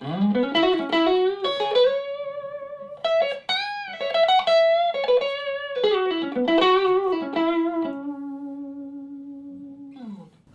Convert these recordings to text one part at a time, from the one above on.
Hi,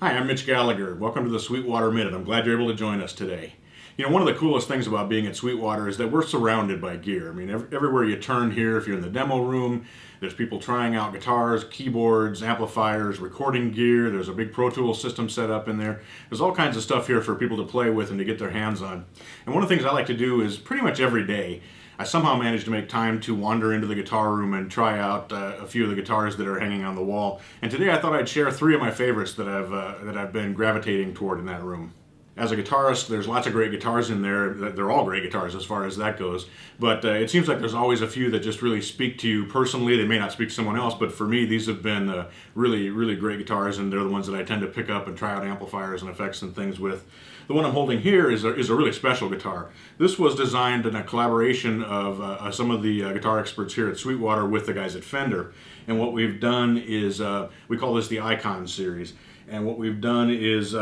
I'm Mitch Gallagher. Welcome to the Sweetwater Minute. I'm glad you're able to join us today. You know, one of the coolest things about being at Sweetwater is that we're surrounded by gear. I mean, everywhere you turn here, if you're in the demo room, there's people trying out guitars, keyboards, amplifiers, recording gear. There's a big Pro Tools system set up in there. There's all kinds of stuff here for people to play with and to get their hands on. And one of the things I like to do is pretty much every day, I somehow manage to make time to wander into the guitar room and try out a few of the guitars that are hanging on the wall. And today I thought I'd share three of my favorites that I've been gravitating toward in that room. As a guitarist, there's lots of great guitars in there. They're all great guitars as far as that goes. But it seems like there's always a few that just really speak to you personally. They may not speak to someone else, but for me, these have been really, really great guitars, and they're the ones that I tend to pick up and try out amplifiers and effects and things with. The one I'm holding here is a really special guitar. This was designed in a collaboration of some of the guitar experts here at Sweetwater with the guys at Fender. And what we've done is, we call this the Icon series. And what we've done is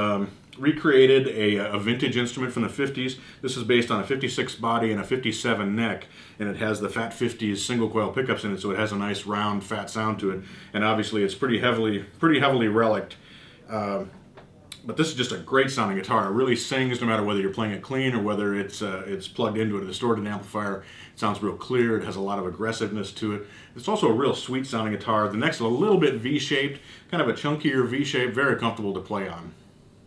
recreated a vintage instrument from the 50s. This is based on a 56 body and a 57 neck, and it has the Fat 50s single coil pickups in it, so it has a nice round fat sound to it. And obviously it's pretty heavily relicked. But this is just a great sounding guitar. It really sings no matter whether you're playing it clean or whether it's plugged into a distorted amplifier. It sounds real clear. It has a lot of aggressiveness to it. It's also a real sweet sounding guitar. The neck's a little bit V-shaped, kind of a chunkier V-shape, very comfortable to play on.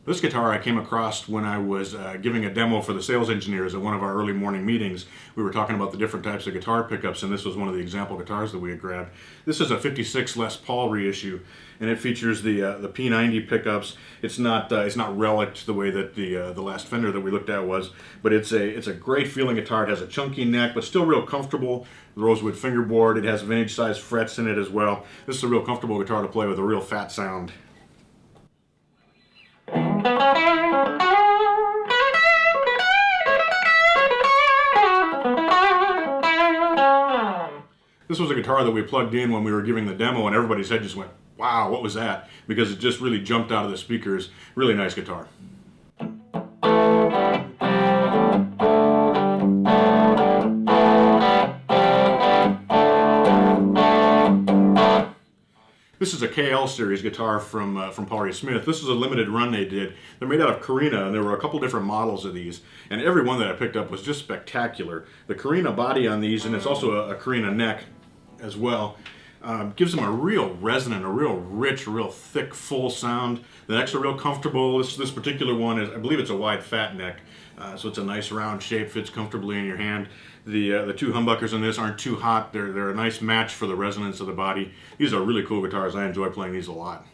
This guitar I came across when I was giving a demo for the sales engineers at one of our early morning meetings. We were talking about the different types of guitar pickups, and this was one of the example guitars that we had grabbed. This is a 56 Les Paul reissue, and it features the P90 pickups. It's not relicked the way that the last Fender that we looked at was, but it's a great feeling guitar. It has a chunky neck, but still real comfortable. The rosewood fingerboard. It has vintage size frets in it as well. This is a real comfortable guitar to play with, a real fat sound. This was a guitar that we plugged in when we were giving the demo, and everybody's head just went, wow, what was that? Because it just really jumped out of the speakers. Really nice guitar. This is a KL series guitar from Paul Smith. This is a limited run they did. They're made out of Carina, and there were a couple different models of these, and every one that I picked up was just spectacular. The Carina body on these, and it's also a Carina neck as well, gives them a real resonant, a real rich, real thick, full sound. The necks are real comfortable. This particular one is, I believe it's a wide fat neck, so it's a nice round shape, fits comfortably in your hand. The two humbuckers in this aren't too hot. They're a nice match for the resonance of the body. These are really cool guitars. I enjoy playing these a lot.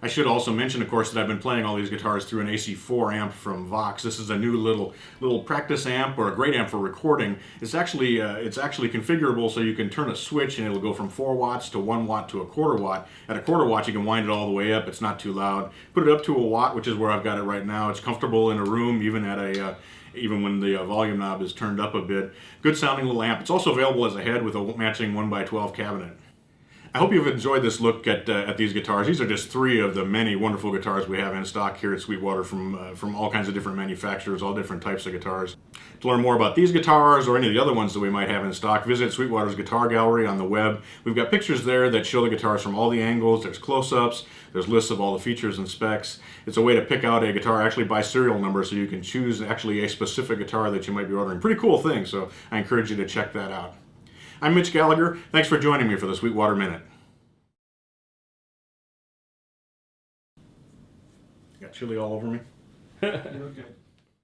I should also mention, of course, that I've been playing all these guitars through an AC4 amp from Vox. This is a new little practice amp, or a great amp for recording. It's actually configurable, so you can turn a switch and it'll go from 4 watts to 1 watt to a quarter watt. At a quarter watt, you can wind it all the way up. It's not too loud. Put it up to a watt, which is where I've got it right now. It's comfortable in a room, even when the volume knob is turned up a bit. Good sounding little amp. It's also available as a head with a matching 1x12 cabinet. I hope you've enjoyed this look at these guitars. These are just three of the many wonderful guitars we have in stock here at Sweetwater from all kinds of different manufacturers, all different types of guitars. To learn more about these guitars or any of the other ones that we might have in stock, visit Sweetwater's Guitar Gallery on the web. We've got pictures there that show the guitars from all the angles. There's close-ups. There's lists of all the features and specs. It's a way to pick out a guitar actually by serial number, so you can choose actually a specific guitar that you might be ordering. Pretty cool thing, so I encourage you to check that out. I'm Mitch Gallagher. Thanks for joining me for the Sweetwater Minute. Got chili all over me. You're okay.